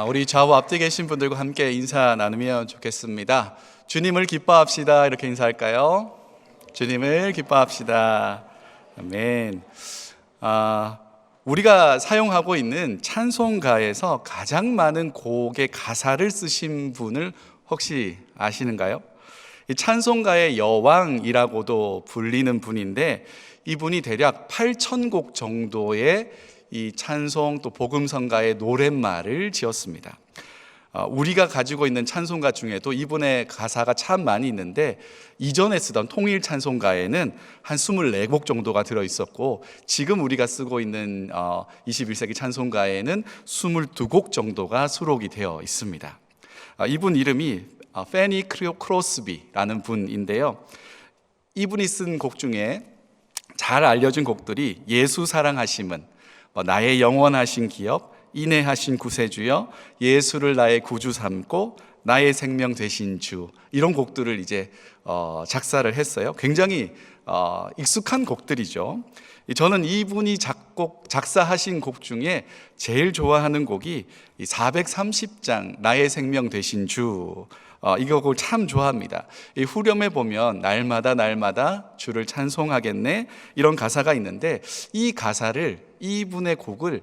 우리 좌우 앞뒤 계신 분들과 함께 인사 나누면 좋겠습니다. 주님을 기뻐합시다. 이렇게 인사할까요? 주님을 기뻐합시다. 아멘. 우리가 사용하고 있는 찬송가에서 가장 많은 곡의 가사를 쓰신 분을 혹시 아시는가요? 이 찬송가의 여왕이라고도 불리는 분인데, 이분이 대략 8,000곡 정도의 이 찬송 또 복음성가의 노랫말을 지었습니다. 우리가 가지고 있는 찬송가 중에도 이분의 가사가 참 많이 있는데, 이전에 쓰던 통일 찬송가에는 한 24곡 정도가 들어있었고, 지금 우리가 쓰고 있는 21세기 찬송가에는 22곡 정도가 수록이 되어 있습니다. 이분 이름이 페니 크로스비라는 분인데요, 이분이 쓴 곡 중에 잘 알려진 곡들이 예수 사랑하심은, 나의 영원하신 기업, 인내하신 구세주여, 예수를 나의 구주 삼고 나의 생명 되신 주, 이런 곡들을 이제 작사를 했어요. 굉장히 익숙한 곡들이죠. 저는 이분이 작사하신 곡 중에 제일 좋아하는 곡이 430장 나의 생명 되신 주, 이 곡을 참 좋아합니다. 이 후렴에 보면 날마다 날마다 주를 찬송하겠네, 이런 가사가 있는데, 이 가사를, 이분의 곡을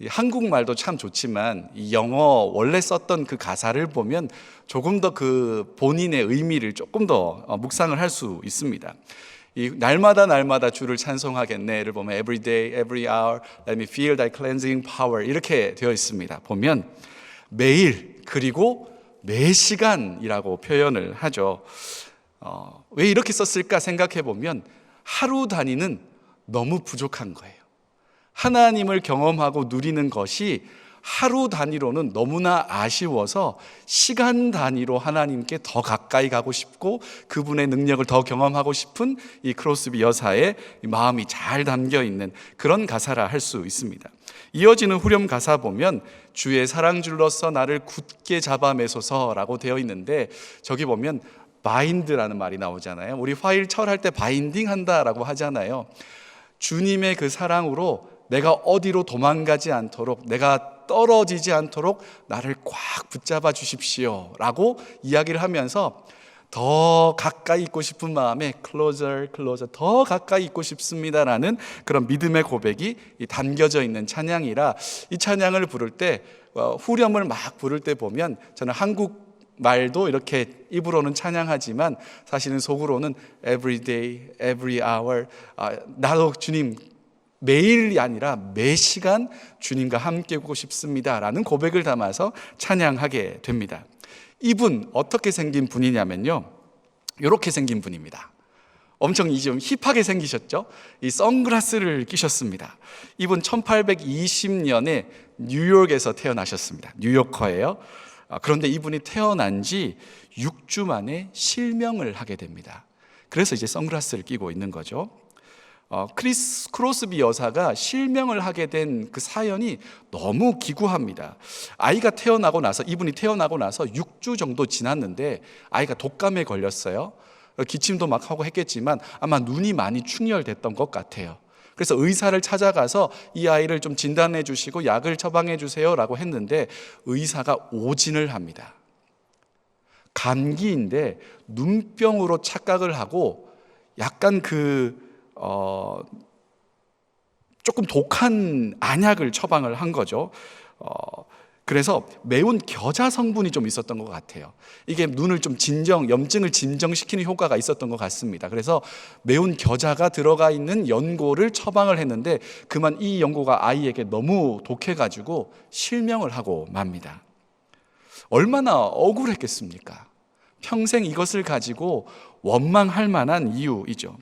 한국말도 참 좋지만 이 영어 원래 썼던 그 가사를 보면 조금 더 그 본인의 의미를 조금 더 묵상을 할 수 있습니다. 이 날마다 날마다 주를 찬송하겠네를 보면 every day, every hour, let me feel thy cleansing power, 이렇게 되어 있습니다. 보면 매일, 그리고 매 시간이라고 표현을 하죠. 왜 이렇게 썼을까 생각해 보면 하루 단위는 너무 부족한 거예요. 하나님을 경험하고 누리는 것이 하루 단위로는 너무나 아쉬워서 시간 단위로 하나님께 더 가까이 가고 싶고 그분의 능력을 더 경험하고 싶은 이 크로스비 여사의 마음이 잘 담겨 있는 그런 가사라 할 수 있습니다. 이어지는 후렴 가사 보면 주의 사랑줄로서 나를 굳게 잡아매소서라고 되어 있는데, 저기 보면 바인드라는 말이 나오잖아요. 우리 파일 철할 때 바인딩 한다라고 하잖아요. 주님의 그 사랑으로 내가 어디로 도망가지 않도록, 내가 떨어지지 않도록 나를 꽉 붙잡아 주십시오 라고 이야기를 하면서 더 가까이 있고 싶은 마음에 closer, 더 가까이 있고 싶습니다라는 그런 믿음의 고백이 담겨져 있는 찬양이라, 이 찬양을 부를 때, 후렴을 막 부를 때 보면 저는 한국 말도 이렇게 입으로는 찬양하지만 사실은 속으로는 every day, every hour, 나도 주님 매일이 아니라 매 시간 주님과 함께 있고 싶습니다라는 고백을 담아서 찬양하게 됩니다. 이분 어떻게 생긴 분이냐면요, 이렇게 생긴 분입니다. 엄청 좀 힙하게 생기셨죠? 이 선글라스를 끼셨습니다. 이분 1820년에 뉴욕에서 태어나셨습니다. 뉴요커예요. 그런데 이분이 태어난 지 6주 만에 실명을 하게 됩니다. 그래서 이제 선글라스를 끼고 있는 거죠. 크로스비 여사가 실명을 하게 된 그 사연이 너무 기구합니다. 아이가 태어나고 나서, 이분이 태어나고 나서 6주 정도 지났는데 아이가 독감에 걸렸어요. 기침도 막 하고 했겠지만 아마 눈이 많이 충혈됐던 것 같아요. 그래서 의사를 찾아가서 이 아이를 좀 진단해 주시고 약을 처방해 주세요 라고 했는데, 의사가 오진을 합니다. 감기인데 눈병으로 착각을 하고 약간 조금 독한 안약을 처방을 한 거죠. 그래서 매운 겨자 성분이 좀 있었던 것 같아요. 이게 눈을 좀 염증을 진정시키는 효과가 있었던 것 같습니다. 그래서 매운 겨자가 들어가 있는 연고를 처방을 했는데, 그만 이 연고가 아이에게 너무 독해가지고 실명을 하고 맙니다. 얼마나 억울했겠습니까? 평생 이것을 가지고 원망할 만한 이유이죠.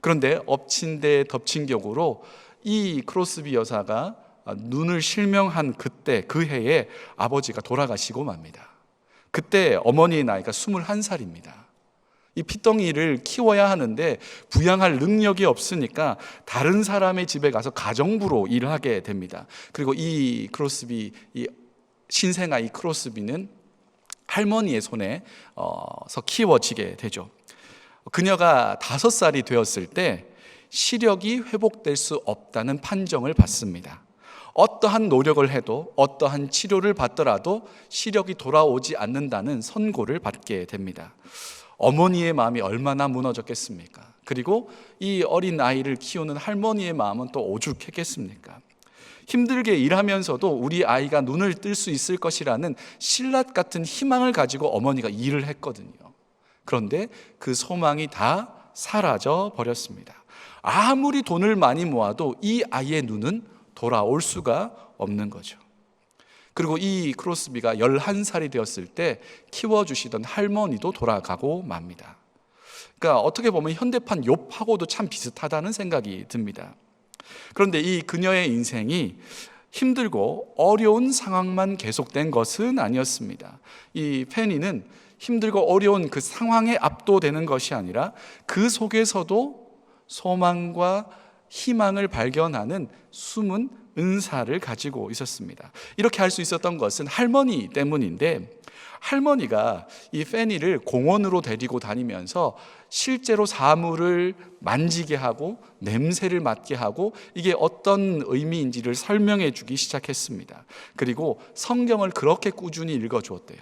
그런데 엎친 데 덮친 격으로 이 크로스비 여사가 눈을 실명한 그때, 그 해에 아버지가 돌아가시고 맙니다. 그때 어머니의 나이가 21살입니다. 이 피덩이를 키워야 하는데 부양할 능력이 없으니까 다른 사람의 집에 가서 가정부로 일을 하게 됩니다. 그리고 이 크로스비, 이 신생아 이 크로스비는 할머니의 손에서 키워지게 되죠. 그녀가 5살이 되었을 때 시력이 회복될 수 없다는 판정을 받습니다. 어떠한 노력을 해도 어떠한 치료를 받더라도 시력이 돌아오지 않는다는 선고를 받게 됩니다. 어머니의 마음이 얼마나 무너졌겠습니까? 그리고 이 어린 아이를 키우는 할머니의 마음은 또 오죽했겠습니까? 힘들게 일하면서도 우리 아이가 눈을 뜰 수 있을 것이라는 신라 같은 희망을 가지고 어머니가 일을 했거든요. 그런데 그 소망이 다 사라져 버렸습니다. 아무리 돈을 많이 모아도 이 아이의 눈은 돌아올 수가 없는 거죠. 그리고 이 크로스비가 11살이 되었을 때 키워주시던 할머니도 돌아가고 맙니다. 그러니까 어떻게 보면 현대판 욥하고도 참 비슷하다는 생각이 듭니다. 그런데 이 그녀의 인생이 힘들고 어려운 상황만 계속된 것은 아니었습니다. 이 페니는 힘들고 어려운 그 상황에 압도되는 것이 아니라 그 속에서도 소망과 희망을 발견하는 숨은 은사를 가지고 있었습니다. 이렇게 할 수 있었던 것은 할머니 때문인데, 할머니가 이 페니를 공원으로 데리고 다니면서 실제로 사물을 만지게 하고 냄새를 맡게 하고 이게 어떤 의미인지를 설명해 주기 시작했습니다. 그리고 성경을 그렇게 꾸준히 읽어주었대요.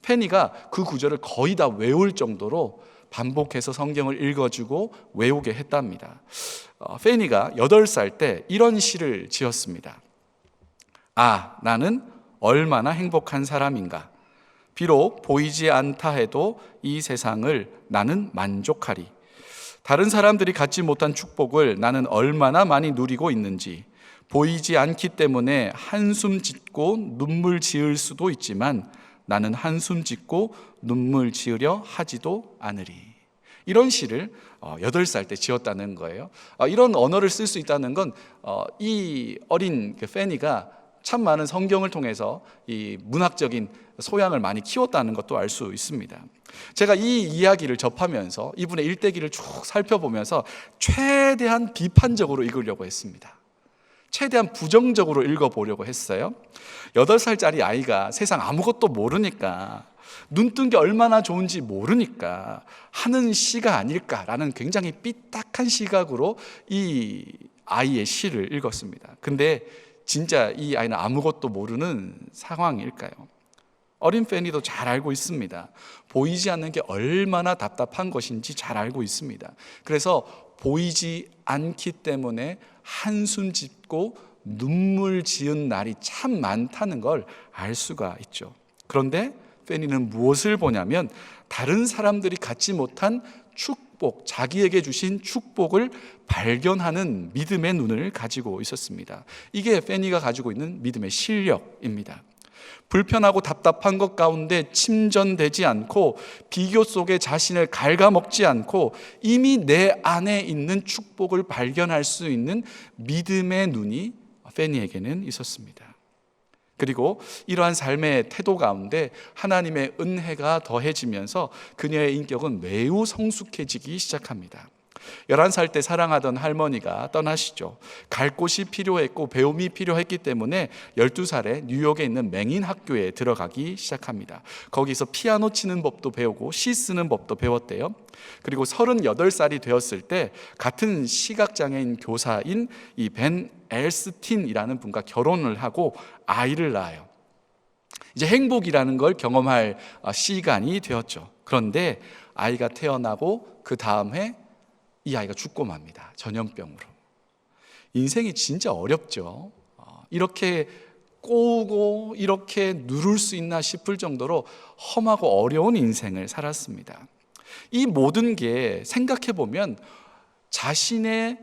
페니가 그 구절을 거의 다 외울 정도로 반복해서 성경을 읽어주고 외우게 했답니다. 페니가 8살 때 이런 시를 지었습니다. 아, 나는 얼마나 행복한 사람인가. 비록 보이지 않다 해도 이 세상을 나는 만족하리. 다른 사람들이 갖지 못한 축복을 나는 얼마나 많이 누리고 있는지. 보이지 않기 때문에 한숨 짓고 눈물 지을 수도 있지만 나는 한숨 짓고 눈물 지으려 하지도 않으리. 이런 시를 8살 때 지었다는 거예요. 이런 언어를 쓸 수 있다는 건 이 어린 페니가 참 많은 성경을 통해서 이 문학적인 소양을 많이 키웠다는 것도 알 수 있습니다. 제가 이 이야기를 접하면서 이분의 일대기를 쭉 살펴보면서 최대한 비판적으로 읽으려고 했습니다. 최대한 부정적으로 읽어보려고 했어요. 8살짜리 아이가 세상 아무것도 모르니까, 눈 뜬 게 얼마나 좋은지 모르니까 하는 시가 아닐까라는 굉장히 삐딱한 시각으로 이 아이의 시를 읽었습니다. 근데 진짜 이 아이는 아무것도 모르는 상황일까요? 어린 페니도 잘 알고 있습니다. 보이지 않는 게 얼마나 답답한 것인지 잘 알고 있습니다. 그래서 보이지 않기 때문에 한숨 짓고 눈물 지은 날이 참 많다는 걸 알 수가 있죠. 그런데 페니는 무엇을 보냐면 다른 사람들이 갖지 못한 축복, 자기에게 주신 축복을 발견하는 믿음의 눈을 가지고 있었습니다. 이게 페니가 가지고 있는 믿음의 실력입니다. 불편하고 답답한 것 가운데 침전되지 않고 비교 속에 자신을 갉아먹지 않고 이미 내 안에 있는 축복을 발견할 수 있는 믿음의 눈이 페니에게는 있었습니다. 그리고 이러한 삶의 태도 가운데 하나님의 은혜가 더해지면서 그녀의 인격은 매우 성숙해지기 시작합니다. 11살 때 사랑하던 할머니가 떠나시죠. 갈 곳이 필요했고 배움이 필요했기 때문에 12살에 뉴욕에 있는 맹인 학교에 들어가기 시작합니다. 거기서 피아노 치는 법도 배우고 시 쓰는 법도 배웠대요. 그리고 38살이 되었을 때 같은 시각장애인 교사인 이 벤 엘스틴이라는 분과 결혼을 하고 아이를 낳아요. 이제 행복이라는 걸 경험할 시간이 되었죠. 그런데 아이가 태어나고 그 다음 해 이 아이가 죽고 맙니다. 전염병으로. 인생이 진짜 어렵죠. 이렇게 꼬우고 이렇게 누를 수 있나 싶을 정도로 험하고 어려운 인생을 살았습니다. 이 모든 게 생각해 보면 자신의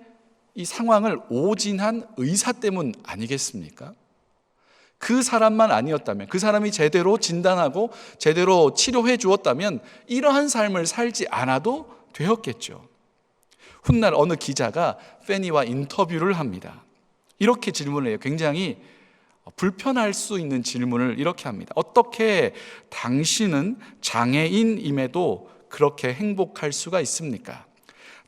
이 상황을 오진한 의사 때문 아니겠습니까? 그 사람만 아니었다면, 그 사람이 제대로 진단하고 제대로 치료해 주었다면 이러한 삶을 살지 않아도 되었겠죠. 훗날 어느 기자가 페니와 인터뷰를 합니다. 이렇게 질문을 해요. 굉장히 불편할 수 있는 질문을 이렇게 합니다. 어떻게 당신은 장애인임에도 그렇게 행복할 수가 있습니까?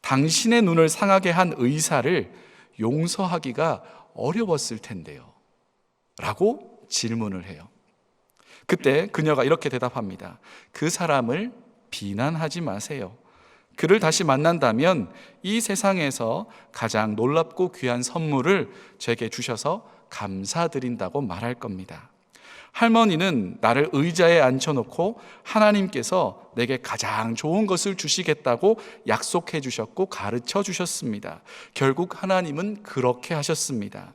당신의 눈을 상하게 한 의사를 용서하기가 어려웠을 텐데요. 라고 질문을 해요. 그때 그녀가 이렇게 대답합니다. 그 사람을 비난하지 마세요. 그를 다시 만난다면 이 세상에서 가장 놀랍고 귀한 선물을 제게 주셔서 감사드린다고 말할 겁니다. 할머니는 나를 의자에 앉혀놓고 하나님께서 내게 가장 좋은 것을 주시겠다고 약속해 주셨고 가르쳐 주셨습니다. 결국 하나님은 그렇게 하셨습니다.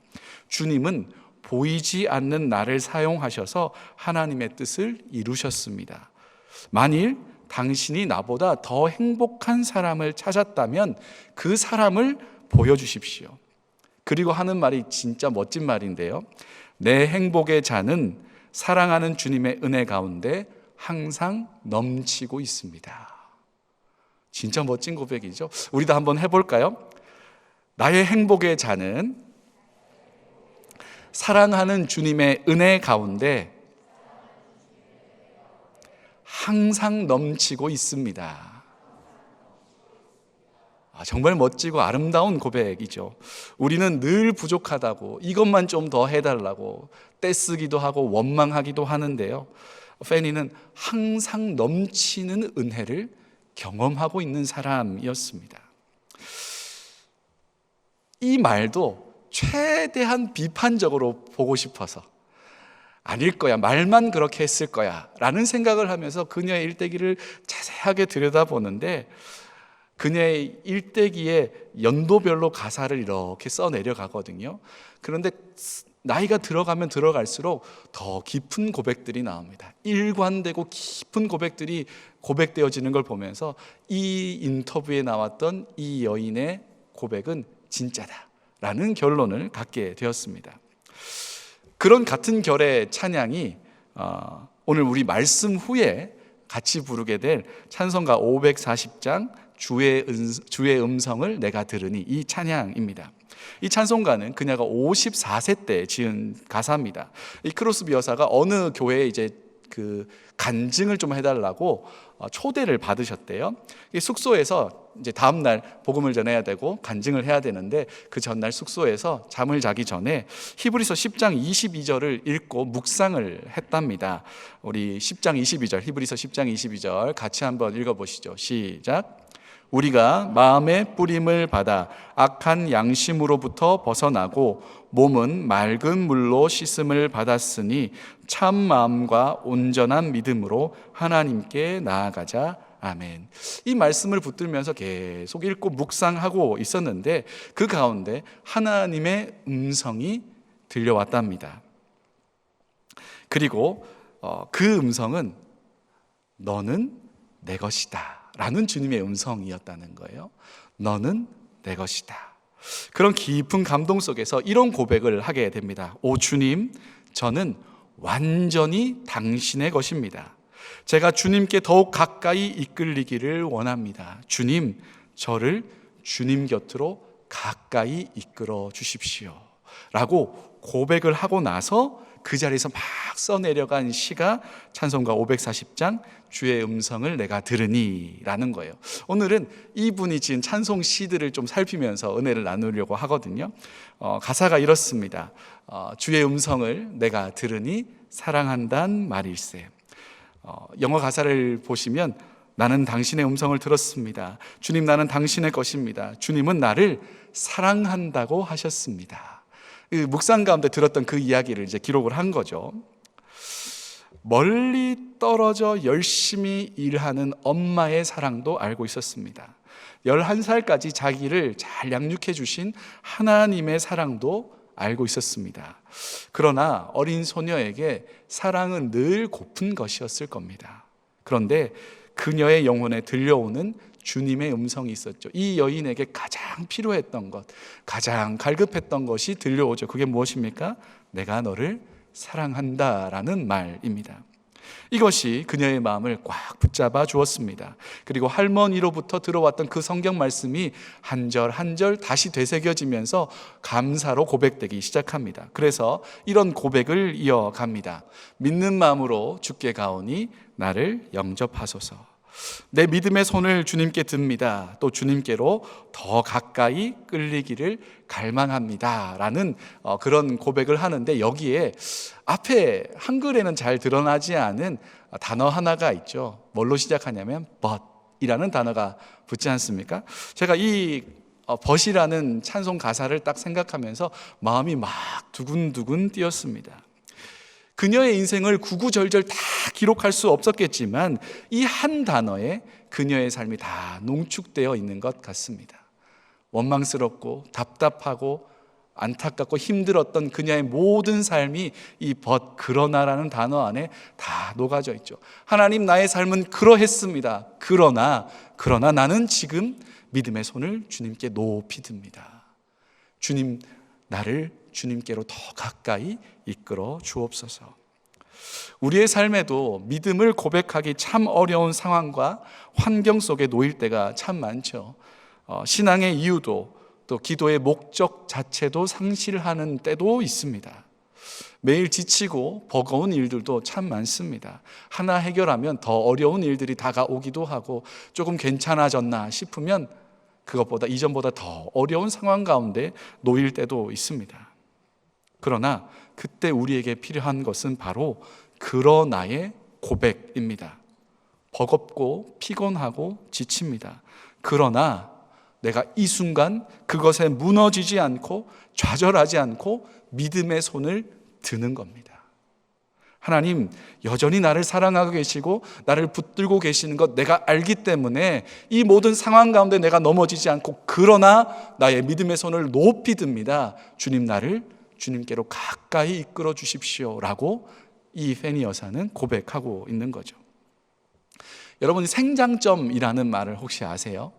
주님은 보이지 않는 나를 사용하셔서 하나님의 뜻을 이루셨습니다. 만일 당신이 나보다 더 행복한 사람을 찾았다면 그 사람을 보여주십시오. 그리고 하는 말이 진짜 멋진 말인데요. 내 행복의 잔은 사랑하는 주님의 은혜 가운데 항상 넘치고 있습니다. 진짜 멋진 고백이죠. 우리도 한번 해볼까요? 나의 행복의 잔은 사랑하는 주님의 은혜 가운데 항상 넘치고 있습니다. 정말 멋지고 아름다운 고백이죠. 우리는 늘 부족하다고, 이것만 좀 더 해달라고 떼쓰기도 하고 원망하기도 하는데요. 페니는 항상 넘치는 은혜를 경험하고 있는 사람이었습니다. 이 말도 최대한 비판적으로 보고 싶어서 아닐 거야, 말만 그렇게 했을 거야 라는 생각을 하면서 그녀의 일대기를 자세하게 들여다보는데, 그녀의 일대기에 연도별로 가사를 이렇게 써내려가거든요. 그런데 나이가 들어가면 들어갈수록 더 깊은 고백들이 나옵니다. 일관되고 깊은 고백들이 고백되어지는 걸 보면서 이 인터뷰에 나왔던 이 여인의 고백은 진짜다라는 결론을 갖게 되었습니다. 그런 같은 결의 찬양이 오늘 우리 말씀 후에 같이 부르게 될 찬송가 540장 주의 음성을 내가 들으니, 이 찬양입니다. 이 찬송가는 그녀가 54세 때 지은 가사입니다. 이 크로스비 여사가 어느 교회에 이제 그 간증을 좀 해달라고 초대를 받으셨대요. 숙소에서 이제 다음 날 복음을 전해야 되고 간증을 해야 되는데, 그 전날 숙소에서 잠을 자기 전에 히브리서 10장 22절을 읽고 묵상을 했답니다. 우리 10장 22절, 히브리서 10장 22절 같이 한번 읽어보시죠. 시작. 우리가 마음의 뿌림을 받아 악한 양심으로부터 벗어나고 몸은 맑은 물로 씻음을 받았으니 참 마음과 온전한 믿음으로 하나님께 나아가자. 아멘. 이 말씀을 붙들면서 계속 읽고 묵상하고 있었는데, 그 가운데 하나님의 음성이 들려왔답니다. 그리고 그 음성은 너는 내 것이다 라는 주님의 음성이었다는 거예요. 너는 내 것이다. 그런 깊은 감동 속에서 이런 고백을 하게 됩니다. 오 주님, 저는 완전히 당신의 것입니다. 제가 주님께 더욱 가까이 이끌리기를 원합니다. 주님, 저를 주님 곁으로 가까이 이끌어 주십시오 라고 고백을 하고 나서 그 자리에서 막 써내려간 시가 찬송가 540장 주의 음성을 내가 들으니 라는 거예요. 오늘은 이분이 지은 찬송 시들을 좀 살피면서 은혜를 나누려고 하거든요. 가사가 이렇습니다. 주의 음성을 내가 들으니 사랑한단 말일세. 영어 가사를 보시면 나는 당신의 음성을 들었습니다. 주님, 나는 당신의 것입니다. 주님은 나를 사랑한다고 하셨습니다. 묵상 가운데 들었던 그 이야기를 이제 기록을 한 거죠. 멀리 떨어져 열심히 일하는 엄마의 사랑도 알고 있었습니다. 11살까지 자기를 잘 양육해 주신 하나님의 사랑도 알고 있었습니다. 그러나 어린 소녀에게 사랑은 늘 고픈 것이었을 겁니다. 그런데 그녀의 영혼에 들려오는 주님의 음성이 있었죠. 이 여인에게 가장 필요했던 것, 가장 갈급했던 것이 들려오죠. 그게 무엇입니까? 내가 너를 사랑한다라는 말입니다. 이것이 그녀의 마음을 꽉 붙잡아 주었습니다. 그리고 할머니로부터 들어왔던 그 성경 말씀이 한 절 한 절 다시 되새겨지면서 감사로 고백되기 시작합니다. 그래서 이런 고백을 이어갑니다. 믿는 마음으로 주께 가오니 나를 영접하소서. 내 믿음의 손을 주님께 듭니다. 또 주님께로 더 가까이 끌리기를 갈망합니다 라는 그런 고백을 하는데, 여기에 앞에 한글에는 잘 드러나지 않은 단어 하나가 있죠. 뭘로 시작하냐면 but, 벗이라는 단어가 붙지 않습니까? 제가 이 벗이라는 찬송 가사를 딱 생각하면서 마음이 막 두근두근 뛰었습니다. 그녀의 인생을 구구절절 다 기록할 수 없었겠지만 이 한 단어에 그녀의 삶이 다 농축되어 있는 것 같습니다. 원망스럽고 답답하고 안타깝고 힘들었던 그녀의 모든 삶이 이 벗, 그러나라는 단어 안에 다 녹아져 있죠. 하나님, 나의 삶은 그러했습니다. 그러나 나는 지금 믿음의 손을 주님께 높이 듭니다. 주님, 나를 주님께로 더 가까이 이끌어 주옵소서. 우리의 삶에도 믿음을 고백하기 참 어려운 상황과 환경 속에 놓일 때가 참 많죠. 신앙의 이유도 또 기도의 목적 자체도 상실하는 때도 있습니다. 매일 지치고 버거운 일들도 참 많습니다. 하나 해결하면 더 어려운 일들이 다가오기도 하고 조금 괜찮아졌나 싶으면 그것보다 이전보다 더 어려운 상황 가운데 놓일 때도 있습니다. 그러나 그때 우리에게 필요한 것은 바로 그러나의 고백입니다. 버겁고 피곤하고 지칩니다. 그러나 내가 이 순간 그것에 무너지지 않고 좌절하지 않고 믿음의 손을 드는 겁니다. 하나님, 여전히 나를 사랑하고 계시고 나를 붙들고 계시는 것 내가 알기 때문에 이 모든 상황 가운데 내가 넘어지지 않고 그러나 나의 믿음의 손을 높이 듭니다. 주님, 나를 주님께로 가까이 이끌어 주십시오 라고 이 페니 여사는 고백하고 있는 거죠. 여러분, 생장점이라는 말을 혹시 아세요?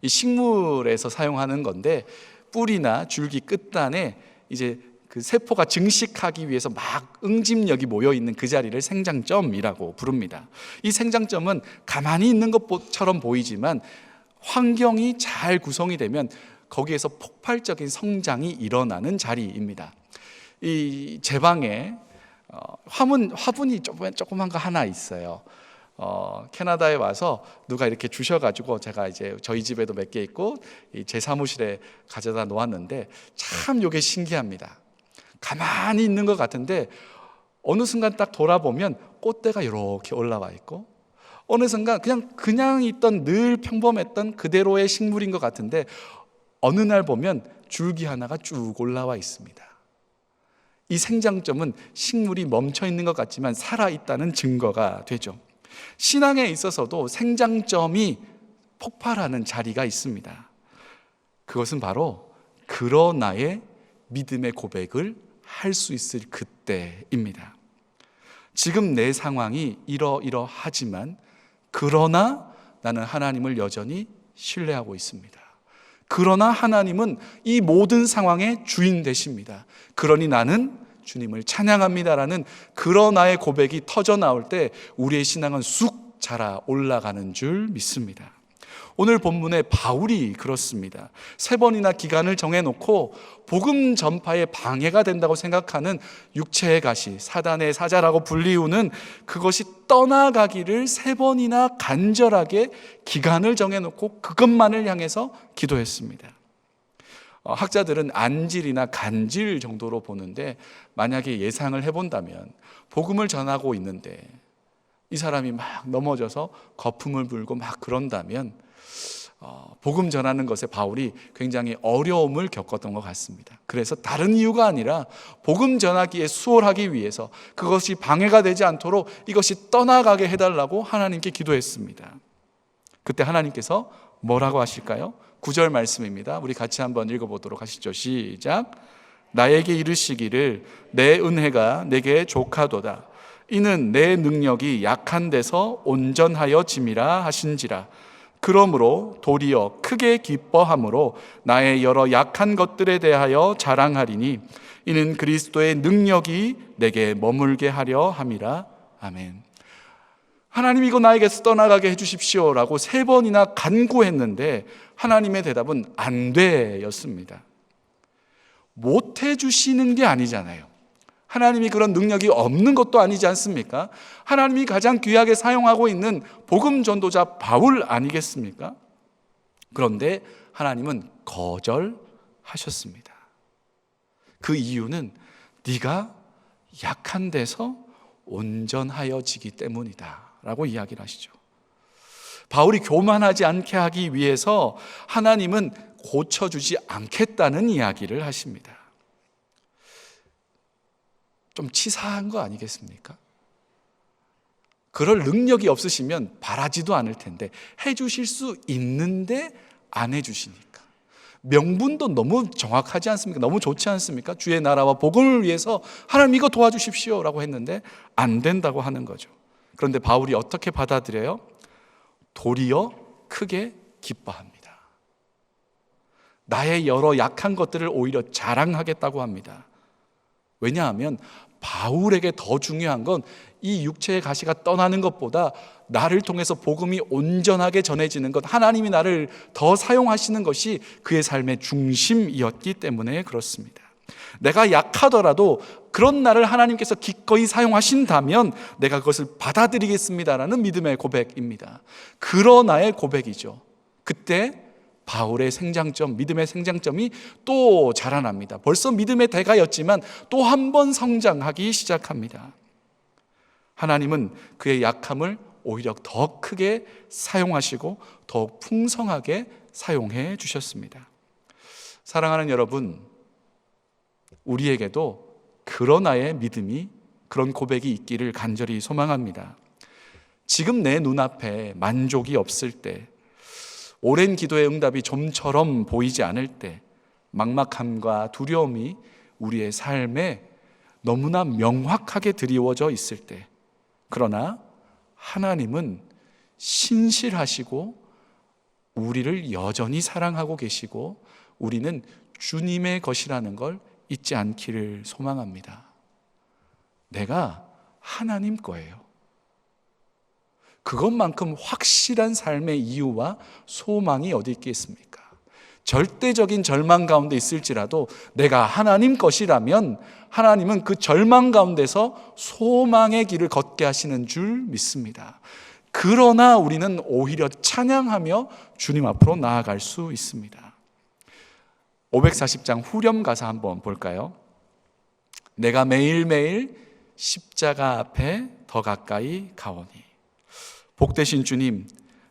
이 식물에서 사용하는 건데 뿌리나 줄기 끝단에 이제 그 세포가 증식하기 위해서 막 응집력이 모여 있는 그 자리를 생장점이라고 부릅니다. 이 생장점은 가만히 있는 것처럼 보이지만 환경이 잘 구성이 되면 거기에서 폭발적인 성장이 일어나는 자리입니다. 이 제 방에 화분이 조그만 거 하나 있어요. 캐나다에 와서 누가 이렇게 주셔가지고 제가 이제 저희 집에도 몇 개 있고 제 사무실에 가져다 놓았는데 참 이게 신기합니다. 가만히 있는 것 같은데 어느 순간 딱 돌아보면 꽃대가 이렇게 올라와 있고 어느 순간 그냥 있던 늘 평범했던 그대로의 식물인 것 같은데 어느 날 보면 줄기 하나가 쭉 올라와 있습니다. 이 생장점은 식물이 멈춰 있는 것 같지만 살아있다는 증거가 되죠. 신앙에 있어서도 생장점이 폭발하는 자리가 있습니다. 그것은 바로 그러나의 믿음의 고백을 할 수 있을 그때입니다. 지금 내 상황이 이러이러하지만 그러나 나는 하나님을 여전히 신뢰하고 있습니다. 그러나 하나님은 이 모든 상황의 주인 되십니다. 그러니 나는 주님을 찬양합니다라는 그러나의 고백이 터져 나올 때 우리의 신앙은 쑥 자라 올라가는 줄 믿습니다. 오늘 본문에 바울이 그렇습니다. 3번이나 기간을 정해놓고 복음 전파에 방해가 된다고 생각하는 육체의 가시, 사단의 사자라고 불리우는 그것이 떠나가기를 3번이나 간절하게 기간을 정해놓고 그것만을 향해서 기도했습니다. 학자들은 안질이나 간질 정도로 보는데 만약에 예상을 해본다면 복음을 전하고 있는데 이 사람이 막 넘어져서 거품을 불고 막 그런다면 복음 전하는 것에 바울이 굉장히 어려움을 겪었던 것 같습니다. 그래서 다른 이유가 아니라 복음 전하기에 수월하기 위해서 그것이 방해가 되지 않도록 이것이 떠나가게 해달라고 하나님께 기도했습니다. 그때 하나님께서 뭐라고 하실까요? 9절 말씀입니다. 우리 같이 한번 읽어보도록 하시죠. 시작. 나에게 이르시기를 내 은혜가 내게 족하도다. 이는 내 능력이 약한 데서 온전하여 짐이라 하신지라. 그러므로 도리어 크게 기뻐함으로 나의 여러 약한 것들에 대하여 자랑하리니 이는 그리스도의 능력이 내게 머물게 하려 함이라. 아멘. 하나님, 이거 나에게서 떠나가게 해주십시오 라고 3번이나 간구했는데 하나님의 대답은 안 돼 였습니다. 못 해주시는 게 아니잖아요. 하나님이 그런 능력이 없는 것도 아니지 않습니까? 하나님이 가장 귀하게 사용하고 있는 복음 전도자 바울 아니겠습니까? 그런데 하나님은 거절하셨습니다. 그 이유는 네가 약한 데서 온전하여지기 때문이다 라고 이야기를 하시죠. 바울이 교만하지 않게 하기 위해서 하나님은 고쳐주지 않겠다는 이야기를 하십니다. 좀 치사한 거 아니겠습니까? 그럴 능력이 없으시면 바라지도 않을 텐데 해주실 수 있는데 안 해주시니까. 명분도 너무 정확하지 않습니까? 너무 좋지 않습니까? 주의 나라와 복음을 위해서 하나님 이거 도와주십시오 라고 했는데 안 된다고 하는 거죠. 그런데 바울이 어떻게 받아들여요? 도리어 크게 기뻐합니다. 나의 여러 약한 것들을 오히려 자랑하겠다고 합니다. 왜냐하면 바울에게 더 중요한 건 이 육체의 가시가 떠나는 것보다 나를 통해서 복음이 온전하게 전해지는 것, 하나님이 나를 더 사용하시는 것이 그의 삶의 중심이었기 때문에 그렇습니다. 내가 약하더라도 그런 나를 하나님께서 기꺼이 사용하신다면 내가 그것을 받아들이겠습니다라는 믿음의 고백입니다. 그러나의 고백이죠. 그때 바울의 생장점, 믿음의 생장점이 또 자라납니다. 벌써 믿음의 대가였지만 또 한 번 성장하기 시작합니다. 하나님은 그의 약함을 오히려 더 크게 사용하시고 더욱 풍성하게 사용해 주셨습니다. 사랑하는 여러분, 우리에게도 그러나의 믿음이, 그런 고백이 있기를 간절히 소망합니다. 지금 내 눈앞에 만족이 없을 때, 오랜 기도의 응답이 좀처럼 보이지 않을 때, 막막함과 두려움이 우리의 삶에 너무나 명확하게 드리워져 있을 때, 그러나 하나님은 신실하시고 우리를 여전히 사랑하고 계시고 우리는 주님의 것이라는 걸 잊지 않기를 소망합니다. 내가 하나님 거예요. 그것만큼 확실한 삶의 이유와 소망이 어디 있겠습니까? 절대적인 절망 가운데 있을지라도 내가 하나님 것이라면 하나님은 그 절망 가운데서 소망의 길을 걷게 하시는 줄 믿습니다. 그러나 우리는 오히려 찬양하며 주님 앞으로 나아갈 수 있습니다. 540장 후렴 가사 한번 볼까요? 내가 매일매일 십자가 앞에 더 가까이 가오니. 복되신 주님,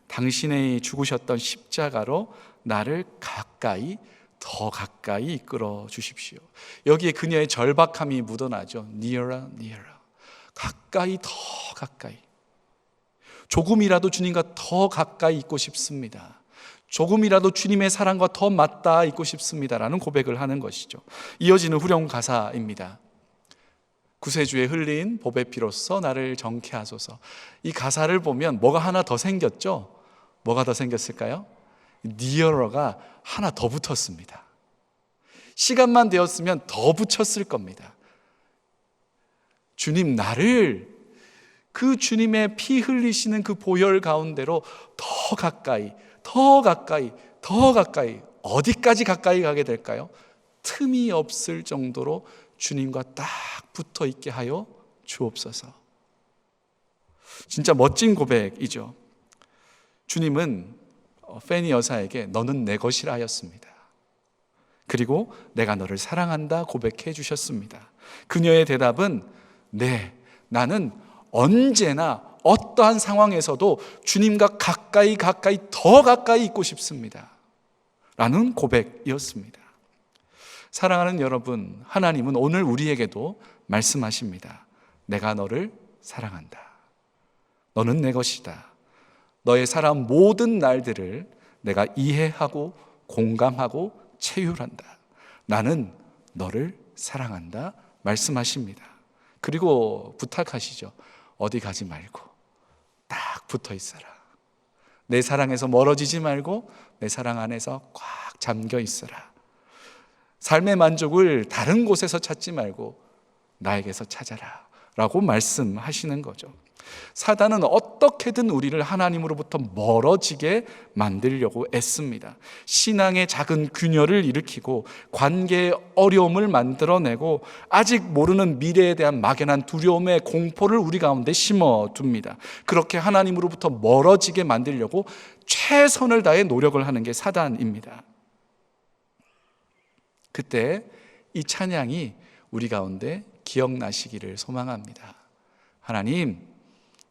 당신의 죽으셨던 십자가로 나를 가까이, 더 가까이 이끌어 주십시오. 여기에 그녀의 절박함이 묻어나죠. Nearer, nearer. 가까이, 더 가까이. 조금이라도 주님과 더 가까이 있고 싶습니다. 조금이라도 주님의 사랑과 더 맞닿아 있고 싶습니다라는 고백을 하는 것이죠. 이어지는 후렴 가사입니다. 구세주에 흘린 보배 피로써 나를 정케 하소서. 이 가사를 보면 뭐가 하나 더 생겼죠? 뭐가 더 생겼을까요? 니어러가 하나 더 붙었습니다. 시간만 되었으면 더 붙였을 겁니다. 주님, 나를 그 주님의 피 흘리시는 그 보혈 가운데로 더 가까이, 더 가까이, 더 가까이, 어디까지 가까이 가게 될까요? 틈이 없을 정도로 주님과 딱 붙어 있게 하여 주옵소서. 진짜 멋진 고백이죠. 주님은 페니 여사에게 너는 내 것이라 하였습니다. 그리고 내가 너를 사랑한다 고백해 주셨습니다. 그녀의 대답은 네, 나는 언제나 어떠한 상황에서도 주님과 가까이 더 가까이 있고 싶습니다 라는 고백이었습니다. 사랑하는 여러분, 하나님은 오늘 우리에게도 말씀하십니다. 내가 너를 사랑한다. 너는 내 것이다. 너의 살아온 모든 날들을 내가 이해하고 공감하고 체휼한다. 나는 너를 사랑한다 말씀하십니다. 그리고 부탁하시죠. 어디 가지 말고 딱 붙어 있어라. 내 사랑에서 멀어지지 말고 내 사랑 안에서 꽉 잠겨 있어라. 삶의 만족을 다른 곳에서 찾지 말고 나에게서 찾아라 라고 말씀하시는 거죠. 사단은 어떻게든 우리를 하나님으로부터 멀어지게 만들려고 애씁니다. 신앙의 작은 균열을 일으키고 관계의 어려움을 만들어내고 아직 모르는 미래에 대한 막연한 두려움의 공포를 우리 가운데 심어둡니다. 그렇게 하나님으로부터 멀어지게 만들려고 최선을 다해 노력을 하는 게 사단입니다. 그때 이 찬양이 우리 가운데 기억나시기를 소망합니다. 하나님,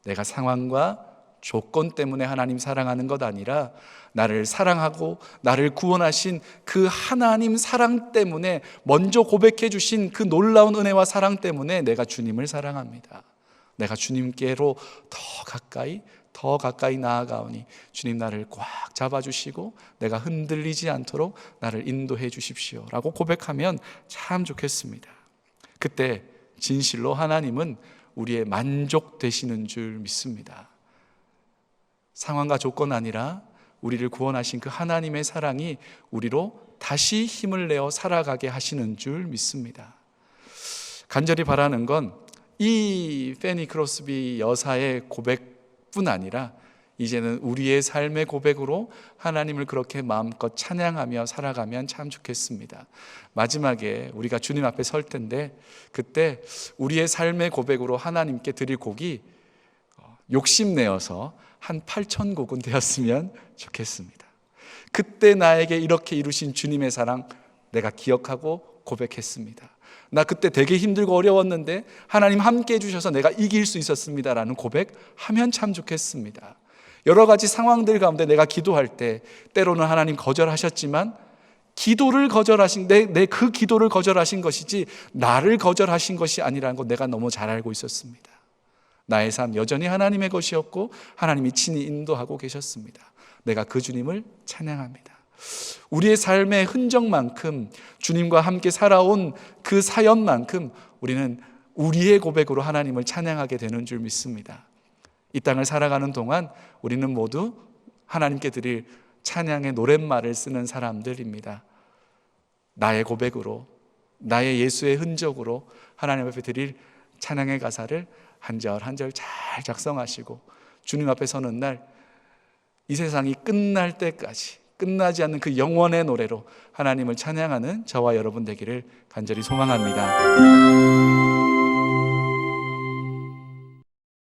내가 상황과 조건 때문에 하나님 사랑하는 것 아니라 나를 사랑하고 나를 구원하신 그 하나님 사랑 때문에, 먼저 고백해 주신 그 놀라운 은혜와 사랑 때문에 내가 주님을 사랑합니다. 내가 주님께로 더 가까이 나아가오니 주님 나를 꽉 잡아주시고 내가 흔들리지 않도록 나를 인도해 주십시오 라고 고백하면 참 좋겠습니다. 그때 진실로 하나님은 우리의 만족되시는 줄 믿습니다. 상황과 조건 아니라 우리를 구원하신 그 하나님의 사랑이 우리로 다시 힘을 내어 살아가게 하시는 줄 믿습니다. 간절히 바라는 건 이 페니 크로스비 여사의 고백뿐 아니라 이제는 우리의 삶의 고백으로 하나님을 그렇게 마음껏 찬양하며 살아가면 참 좋겠습니다. 마지막에 우리가 주님 앞에 설 텐데, 그때 우리의 삶의 고백으로 하나님께 드릴 곡이 욕심내어서 한 8,000곡은 되었으면 좋겠습니다. 그때 나에게 이렇게 이루신 주님의 사랑 내가 기억하고 고백했습니다. 나 그때 되게 힘들고 어려웠는데 하나님 함께 해주셔서 내가 이길 수 있었습니다라는 고백하면 참 좋겠습니다. 여러 가지 상황들 가운데 내가 기도할 때 때로는 하나님 거절하셨지만 기도를 거절하신, 내 그 기도를 거절하신 것이지 나를 거절하신 것이 아니라는 거 내가 너무 잘 알고 있었습니다. 나의 삶 여전히 하나님의 것이었고 하나님이 친히 인도하고 계셨습니다. 내가 그 주님을 찬양합니다. 우리의 삶의 흔적만큼, 주님과 함께 살아온 그 사연만큼 우리는 우리의 고백으로 하나님을 찬양하게 되는 줄 믿습니다. 이 땅을 살아가는 동안 우리는 모두 하나님께 드릴 찬양의 노랫말을 쓰는 사람들입니다. 나의 고백으로, 나의 예수의 흔적으로 하나님 앞에 드릴 찬양의 가사를 한 절 한 절 잘 작성하시고 주님 앞에 서는 날, 이 세상이 끝날 때까지 끝나지 않는 그 영원의 노래로 하나님을 찬양하는 저와 여러분 되기를 간절히 소망합니다.